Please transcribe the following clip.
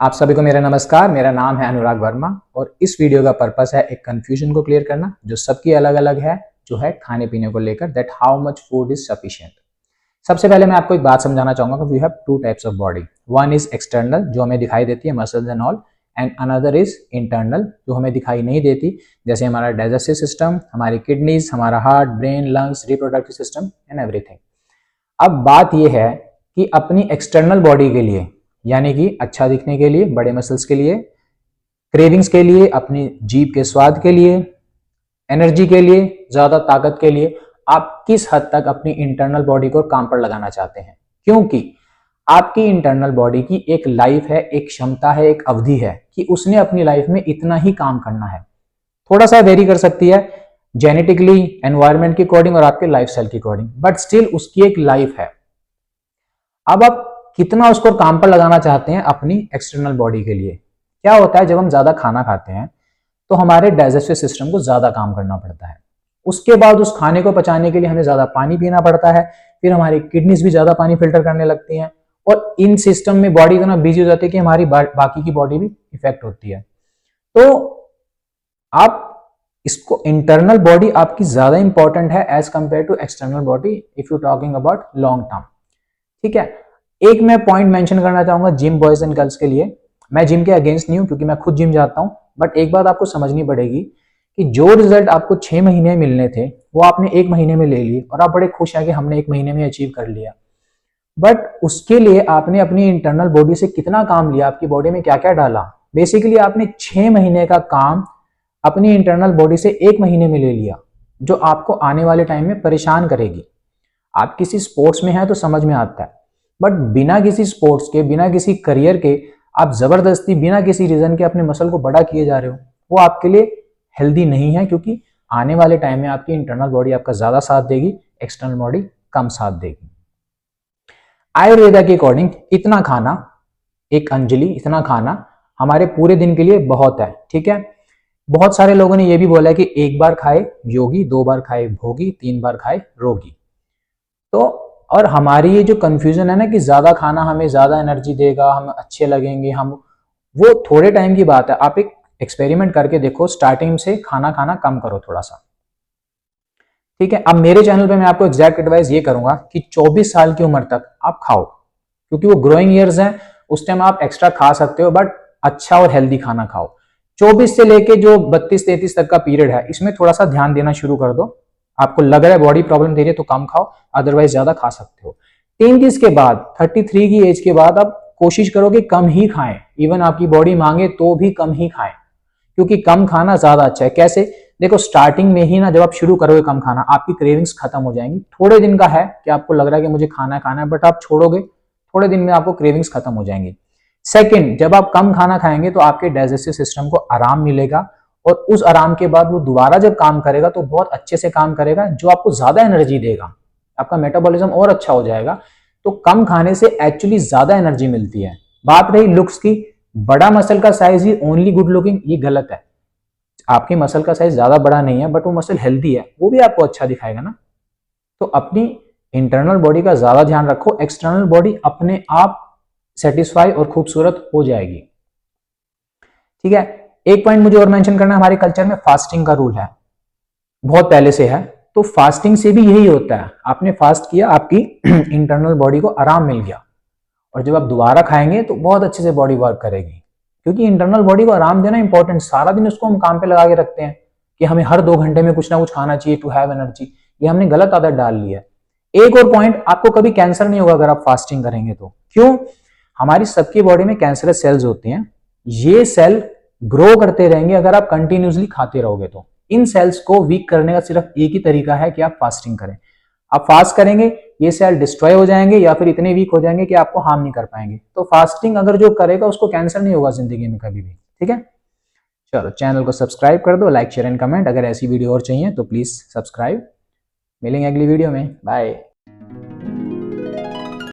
आप सभी को मेरा नमस्कार। मेरा नाम है अनुराग वर्मा और इस वीडियो का पर्पस है एक कंफ्यूजन को क्लियर करना जो सबकी अलग अलग है, जो है खाने पीने को लेकर, that how much food is sufficient. सबसे पहले मैं आपको एक बात समझाना चाहूंगा कि we have two types of body. One is external जो हमें दिखाई देती है, muscles and all, and another is internal जो हमें दिखाई नहीं देती, जैसे हमारा डाइजेस्टिव सिस्टम, हमारी किडनीज, हमारा heart, brain, lungs, reproductive system and everything. अब बात यह है कि अपनी एक्सटर्नल बॉडी के लिए, यानी कि अच्छा दिखने के लिए, बड़े मसल्स के लिए, क्रेविंग्स के लिए, अपनी जीभ के स्वाद के लिए, एनर्जी के लिए, ज्यादा ताकत के लिए, आप किस हद तक अपनी इंटरनल बॉडी को काम पर लगाना चाहते हैं। क्योंकि आपकी इंटरनल बॉडी की एक लाइफ है, एक क्षमता है, एक अवधि है कि उसने अपनी लाइफ में इतना ही काम करना है। थोड़ा सा वेरी कर सकती है जेनेटिकली, एनवायरमेंट के अकॉर्डिंग और आपके लाइफस्टाइल के अकॉर्डिंग, बट स्टिल उसकी एक लाइफ है। अब आप कितना उसको काम पर लगाना चाहते हैं अपनी एक्सटर्नल बॉडी के लिए। क्या होता है, जब हम ज्यादा खाना खाते हैं तो हमारे डाइजेस्टिव सिस्टम को ज्यादा काम करना पड़ता है। उसके बाद उस खाने को पचाने के लिए हमें ज्यादा पानी पीना पड़ता है, फिर हमारी किडनीज भी ज्यादा पानी फिल्टर करने लगती हैं, और इन सिस्टम में बॉडी इतना बिजी हो जाती है कि हमारी बाकी की बॉडी भी इफेक्ट होती है। तो आप इसको, इंटरनल बॉडी आपकी ज्यादा इंपॉर्टेंट है as compare to external body if you talking about long term. ठीक है। एक मैं पॉइंट मेंशन करना चाहूंगा जिम बॉयज एंड गर्ल्स के लिए। मैं जिम के अगेंस्ट नहीं हूं क्योंकि मैं खुद जिम जाता हूं, बट एक बात आपको समझनी पड़ेगी कि जो रिजल्ट आपको 6 महीने मिलने थे वो आपने 1 महीने में ले लिए और आप बड़े खुश हैं कि हमने 1 महीने में अचीव कर लिया। बट उसके लिए आपने अपनी इंटरनल बॉडी से कितना काम लिया, आपकी बॉडी में क्या क्या डाला। बेसिकली आपने 6 महीने का काम अपनी इंटरनल बॉडी से 1 महीने में ले लिया, जो आपको आने वाले टाइम में परेशान करेगी। आप किसी स्पोर्ट्स में हैं तो समझ में आता है, बट बिना किसी स्पोर्ट्स के, बिना किसी करियर के आप जबरदस्ती बिना किसी रीजन के अपने मसल को बड़ा किए जा रहे हो, वो आपके लिए हेल्दी नहीं है। क्योंकि आने वाले टाइम में आपकी इंटरनल बॉडी आपका ज्यादा साथ देगी, एक्सटर्नल बॉडी कम साथ देगी। आयुर्वेदा के अकॉर्डिंग इतना खाना, एक अंजलि इतना खाना हमारे पूरे दिन के लिए बहुत है। ठीक है। बहुत सारे लोगों ने यह भी बोला है कि 1 बार खाए योगी, 2 बार खाए भोगी, 3 बार खाए रोगी। तो और हमारी ये जो कंफ्यूजन है ना कि ज्यादा खाना हमें ज्यादा एनर्जी देगा, हम अच्छे लगेंगे, हम, वो थोड़े टाइम की बात है। आप एक एक्सपेरिमेंट करके देखो, स्टार्टिंग से खाना खाना कम करो थोड़ा सा। ठीक है। अब मेरे चैनल पे मैं आपको एग्जैक्ट एडवाइस ये करूंगा कि 24 साल की उम्र तक आप खाओ, क्योंकि वो ग्रोइंग ईयर्स हैं, उस टाइम आप एक्स्ट्रा खा सकते हो, बट अच्छा और हेल्दी खाना खाओ। 24 से लेके जो 32-33 तक का पीरियड है, इसमें थोड़ा सा ध्यान देना शुरू कर दो। आपको लग रहा है बॉडी प्रॉब्लम दे रही है तो कम खाओ, अदरवाइज ज्यादा खा सकते हो। 33 के बाद, 33 की एज के बाद आप कोशिश करो कि कम ही खाएं। इवन आपकी बॉडी मांगे तो भी कम ही खाएं, क्योंकि कम खाना ज्यादा अच्छा है। कैसे? देखो, स्टार्टिंग में ही ना, जब आप शुरू करोगे कम खाना, आपकी क्रेविंग्स खत्म हो जाएंगी। थोड़े दिन का है कि आपको लग रहा है कि मुझे खाना खाना है, बट आप छोड़ोगे, थोड़े दिन में आपको क्रेविंग्स खत्म हो जाएंगी। सेकंड, जब आप कम खाना खाएंगे तो आपके डाइजेस्टिव सिस्टम को आराम मिलेगा, और उस आराम के बाद वो दोबारा जब काम करेगा तो बहुत अच्छे से काम करेगा, जो आपको ज्यादा एनर्जी देगा। आपका मेटाबॉलिज्म और अच्छा हो जाएगा। तो कम खाने से एक्चुअली ज्यादा एनर्जी मिलती है। बात रही लुक्स की, बड़ा मसल का साइज ही ओनली गुड लुकिंग, ये गलत है। आपकी मसल का साइज ज्यादा बड़ा नहीं है, बट वो मसल हेल्दी है, वो भी आपको अच्छा दिखाएगा ना। तो अपनी इंटरनल बॉडी का ज्यादा ध्यान रखो, एक्सटर्नल बॉडी अपने आप सेटिस्फाई और खूबसूरत हो जाएगी। ठीक है। एक पॉइंट मुझे और मेंशन करना है, हमारे कल्चर में फास्टिंग का रूल है, बहुत पहले से है। तो फास्टिंग से भी यही होता है, आपने फास्ट किया, आपकी इंटरनल बॉडी को आराम मिल गया, और जब आप दोबारा खाएंगे तो बहुत अच्छे से बॉडी वर्क करेगी। क्योंकि इंटरनल बॉडी को आराम देना इंपॉर्टेंट। सारा दिन उसको हम काम पे लगा के रखते हैं कि हमें हर 2 घंटे में कुछ ना कुछ खाना चाहिए टू हैव एनर्जी, ये हमने गलत आदत डाल ली है। एक और पॉइंट, आपको कभी कैंसर नहीं होगा अगर आप फास्टिंग करेंगे तो। क्यों? हमारी सबकी बॉडी में कैंसरस सेल्स होते हैं, ये सेल ग्रो करते रहेंगे अगर आप कंटिन्यूसली खाते रहोगे। तो इन सेल्स को वीक करने का सिर्फ एक ही तरीका है कि आप फास्टिंग करें। आप फास्ट करेंगे, ये सेल डिस्ट्रॉय हो जाएंगे या फिर इतने वीक हो जाएंगे कि आपको हार्म नहीं कर पाएंगे। तो फास्टिंग अगर जो करेगा उसको कैंसर नहीं होगा जिंदगी में कभी भी। ठीक है। चलो, चैनल को सब्सक्राइब कर दो, लाइक शेयर एंड कमेंट। अगर ऐसी वीडियो और चाहिए तो प्लीज सब्सक्राइब। मिलेंगे अगली वीडियो में। बाय।